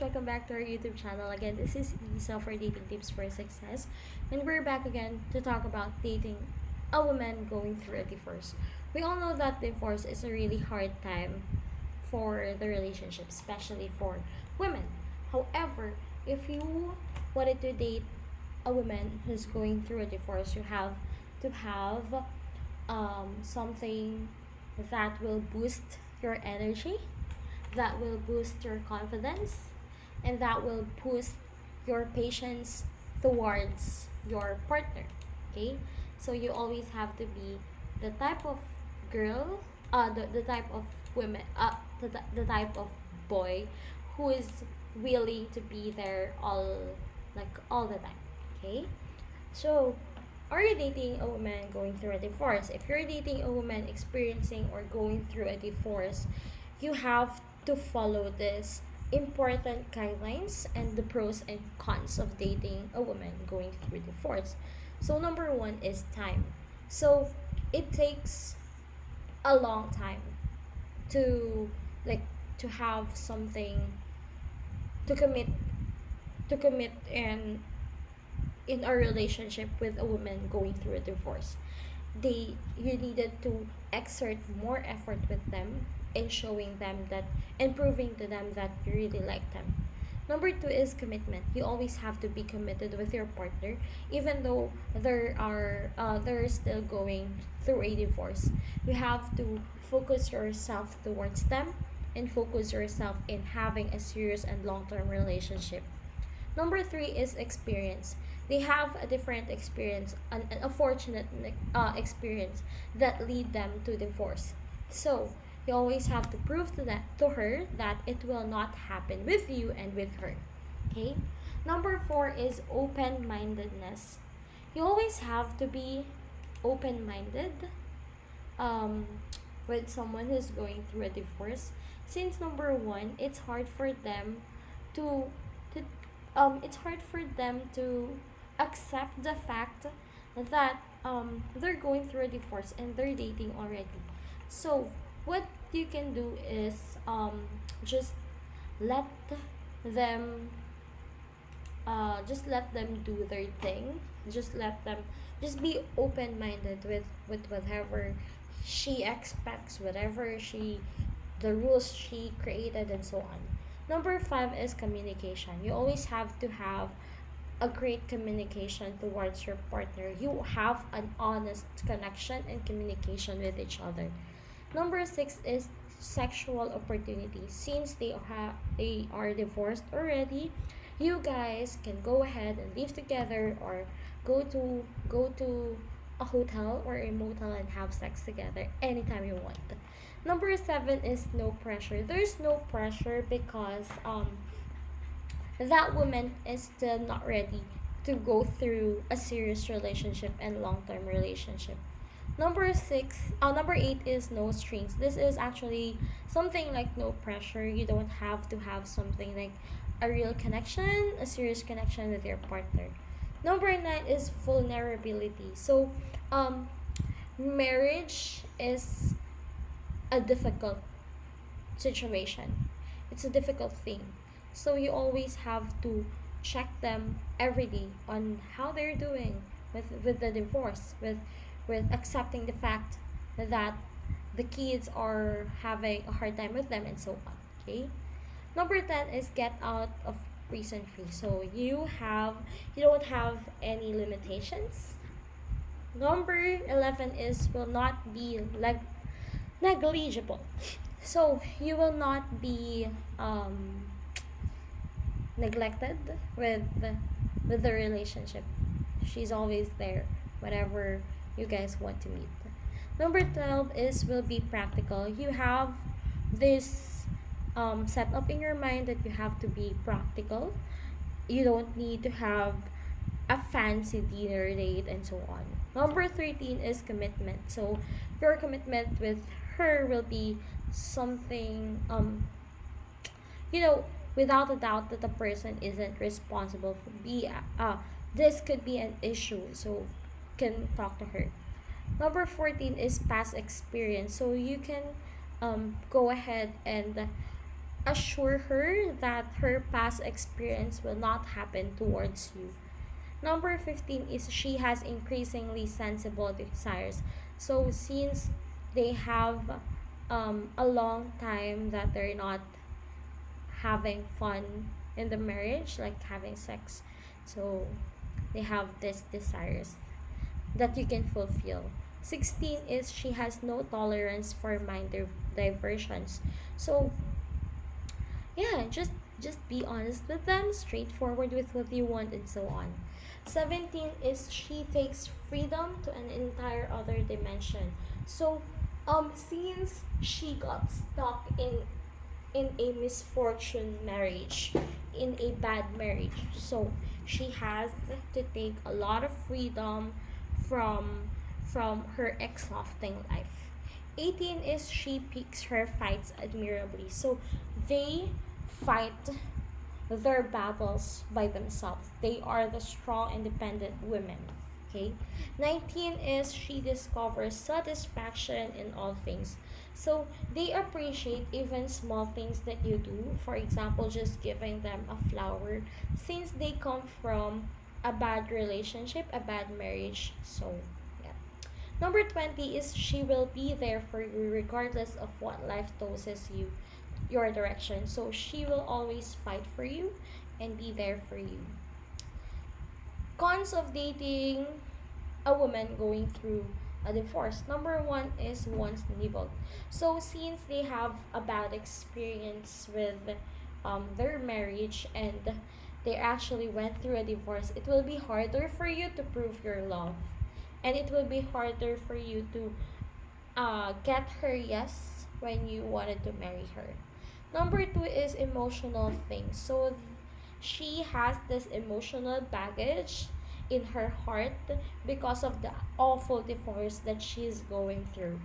welcome back to our YouTube channel. Again, this is Isa for Dating Tips for Success, and we're back again to talk about dating a woman going through a divorce. We all know that divorce is a really hard time for the relationship, especially for women. However, if you wanted to date a woman who's going through a divorce, you have to have something that will boost your energy, that will boost your confidence, and that will boost your patience towards your partner. Okay, so you always have to be the type of girl, the type of women, the type of boy who is willing to be there all the time. Okay, so are you dating a woman going through a divorce? If you're dating a woman experiencing or going through a divorce, you have to follow this important guidelines and the pros and cons of dating a woman going through divorce. So number one is time. So it takes a long time to like to have something to commit in a relationship with a woman going through a divorce. You needed to exert more effort with them in showing them that and proving to them that you really like them. Number two is commitment. You always have to be committed with your partner, even though they're still going through a divorce. You have to focus yourself towards them and focus yourself in having a serious and long-term relationship. Number three is experience. They have a different experience, an unfortunate experience that lead them to divorce. So you always have to prove to her that it will not happen with you and with her. Okay. Number four is open-mindedness. You always have to be open-minded um, with someone who's going through a divorce. Since number one, to to it's hard for them to accept the fact that they're going through a divorce and they're dating already. So what you can do is just let them just let them do their thing. Just be open minded with whatever she expects, whatever she the rules she created, and so on. Number five is communication. You always have to have a great communication towards your partner. You have an honest connection and communication with each other. Number six is sexual opportunity. Since they are divorced already, you guys can go ahead and live together or go to a hotel or a motel and have sex together anytime you want. Number seven is no pressure. There's no pressure because that woman is still not ready to go through a serious relationship and long-term relationship. Number eight is no strings. This is actually something like no pressure. You don't have to have something like a real connection, a serious connection with your partner. Number nine is vulnerability. So, um, marriage is a difficult situation. It's a difficult thing. So you always have to check them every day on how they're doing with the divorce, with accepting the fact that the kids are having a hard time with them and so on. Okay? Number 10 is get out of prison free. So you don't have any limitations. Number 11 is will not be negligible. So you will not be neglected with the relationship. She's always there whenever you guys want to meet. Number 12 is will be practical. You have this set up in your mind that you have to be practical. You don't need to have a fancy dinner date and so on. Number 13 is commitment. So your commitment with her will be something you know without a doubt that the person isn't responsible for be this could be an issue, so can talk to her. Number 14 is past experience. So you can go ahead and assure her that her past experience will not happen towards you. Number 15 is she has increasingly sensible desires. So since they have a long time that they're not having fun in the marriage, like having sex, so they have this desires that you can fulfill. 16 is she has no tolerance for diversions. So yeah, just be honest with them, straightforward with what you want, and so on. 17 is she takes freedom to an entire other dimension. So since she got stuck in a misfortune marriage, in a bad marriage, so she has to take a lot of freedom from her exhausting life. 18 is she picks her fights admirably. So they fight their battles by themselves. They are the strong, independent women. Okay. 19 is she discovers satisfaction in all things. So they appreciate even small things that you do. For example, just giving them a flower, since they come from a bad relationship, a bad marriage. So yeah. Number 20 is she will be there for you regardless of what life tosses your direction. So she will always fight for you and be there for you. Cons of dating a woman going through a divorce. Number one is one's nibble. So since they have a bad experience with their marriage, and they actually went through a divorce, it will be harder for you to prove your love. And it will be harder for you to get her yes when you wanted to marry her. Number two is emotional things. So she has this emotional baggage in her heart because of the awful divorce that she's going through.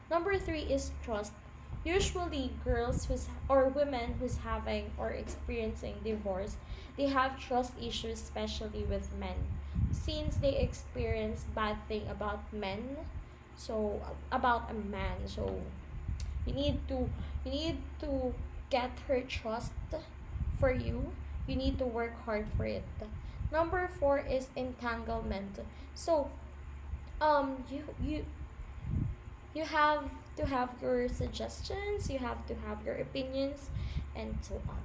Number three is trust. Usually, girls or women who's having or experiencing divorce, they have trust issues, especially with men, since they experience bad thing about men. So about a man, so you need to you need to get her trust for you. You need to work hard for it. Number four is entanglement. So you have to have your suggestions, you have to have your opinions, and so on.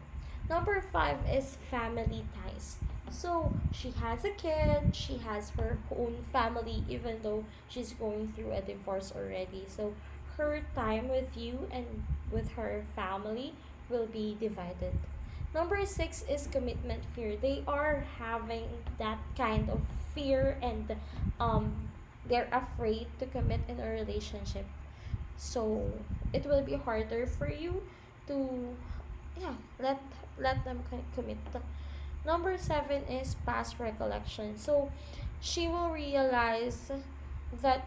Number five is family ties. So she has a kid, she has her own family, even though she's going through a divorce already. So her time with you and with her family will be divided. Number six is commitment fear. They are having that kind of fear, and they're afraid to commit in a relationship. So it will be harder for you to, yeah, let them commit. Number seven is past recollection. So she will realize that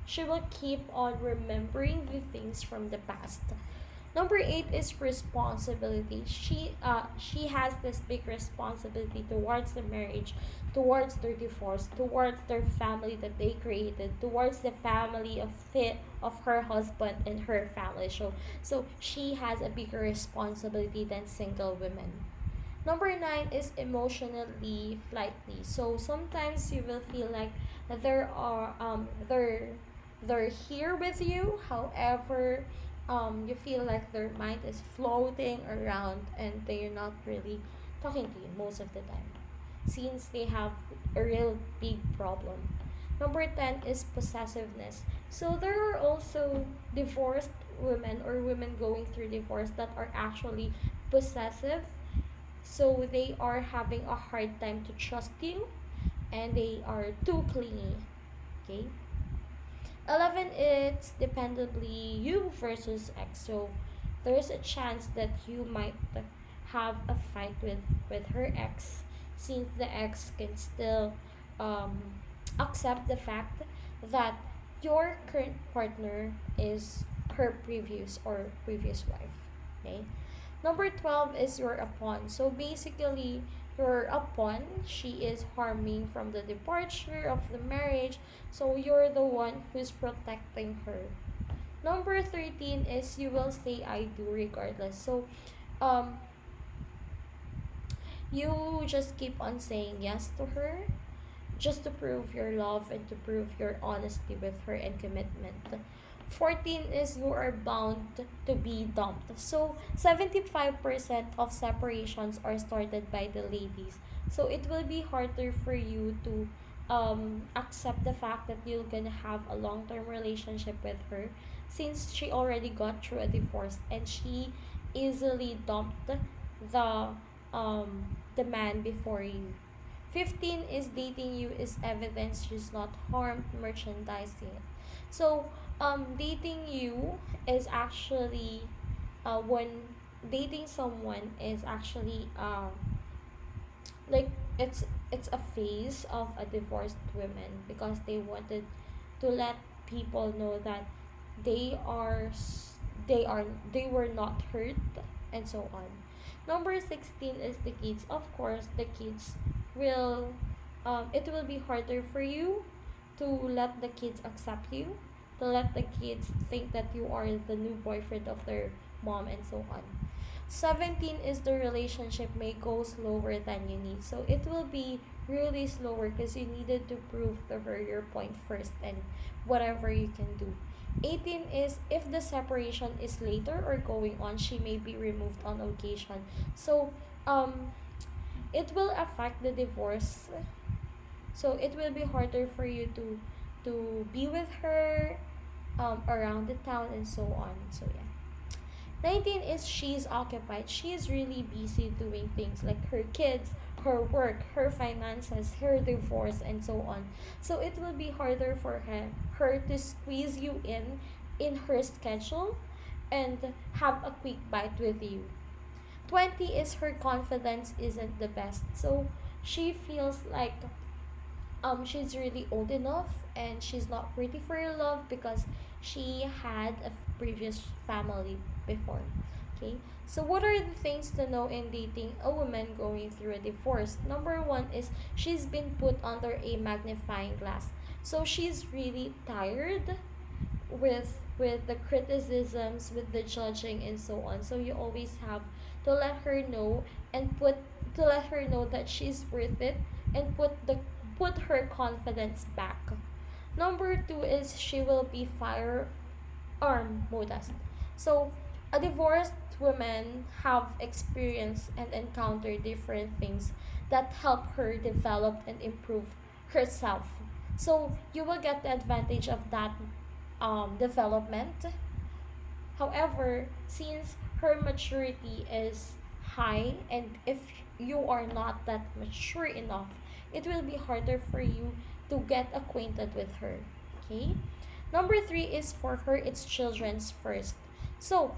she will keep on remembering the things from the past. Number eight is responsibility. She has this big responsibility towards the marriage, towards their divorce, towards their family that they created, towards the family of her husband and her family. So she has a bigger responsibility than single women. Number nine is emotionally flighty. So sometimes you will feel like there are they're here with you. However, you feel like their mind is floating around and they're not really talking to you most of the time, since they have a real big problem. Number 10 is possessiveness. So there are also divorced women or women going through divorce that are actually possessive. So they are having a hard time to trust you, and they are too clingy. Okay? 11, it's dependably you versus X. So there's a chance that you might have a fight with her ex, since the ex can still um, accept the fact that your current partner is her previous wife. Okay. Number 12 is your upon. So basically, your upon, she is harming from the departure of the marriage. So you're the one who's protecting her. Number 13 is you will say I do regardless. So um you just keep on saying yes to her just to prove your love and to prove your honesty with her and commitment. 14 is you are bound to be dumped. So 75% of separations are started by the ladies. So it will be harder for you to accept the fact that you're gonna have a long-term relationship with her since she already got through a divorce and she easily dumped the the man before you. 15 is dating you is evidence she's not harmed merchandising it. So dating you is actually when dating someone is actually like it's a phase of a divorced woman because they wanted to let people know that they are they are they were not hurt and so on. Number 16 is the kids. Of course the kids will it will be harder for you to let the kids accept you, to let the kids think that you are the new boyfriend of their mom and so on. 17 is the relationship may go slower than you need. So it will be really slower because you needed to prove to her your point first and whatever you can do. 18 is if the separation is later or going on, she may be removed on occasion. So it will affect the divorce. So it will be harder for you to be with her around the town and so on. So yeah. 19 is she's occupied. She is really busy doing things like her kids, her work, her finances, her divorce, and so on. So it will be harder for her to squeeze you in her schedule and have a quick bite with you. 20 is her confidence isn't the best. So she feels like she's really old enough and she's not ready for your love because she had a previous family before. Okay, so what are the things to know in dating a woman going through a divorce? Number one is she's been put under a magnifying glass, so she's really tired with the criticisms, with the judging and so on. So you always have to let her know and to let her know that she's worth it and put her confidence back. Number two is she will be firearm modest. So a divorced woman have experienced and encountered different things that help her develop and improve herself. So you will get the advantage of that development. However, since her maturity is high, and if you are not that mature enough, it will be harder for you to get acquainted with her. Okay? Number three is for her, it's children's first. So,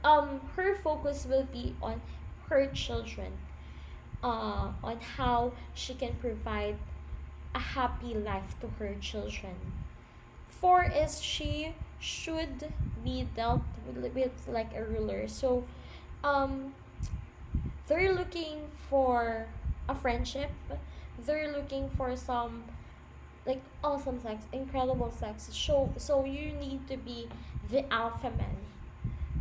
her focus will be on her children, on how she can provide a happy life to her children. Four is she should be dealt with like a ruler. So um they're looking for a friendship, they're looking for some like awesome sex, incredible sex. So you need to be the alpha man.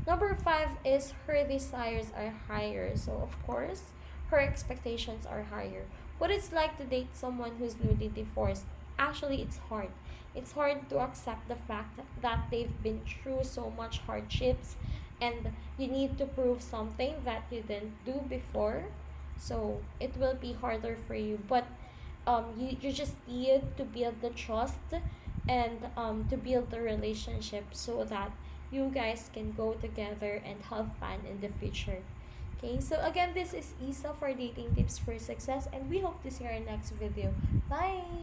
Number five is her desires are higher. So of course her expectations are higher. What it's like to date someone who's newly divorced? Actually, it's hard. It's hard to accept the fact that they've been through so much hardships and you need to prove something that you didn't do before. So it will be harder for you. But you just need to build the trust and to build the relationship so that you guys can go together and have fun in the future. Okay, so again, this is Isa for Dating Tips for Success, and we hope to see our next video. Bye!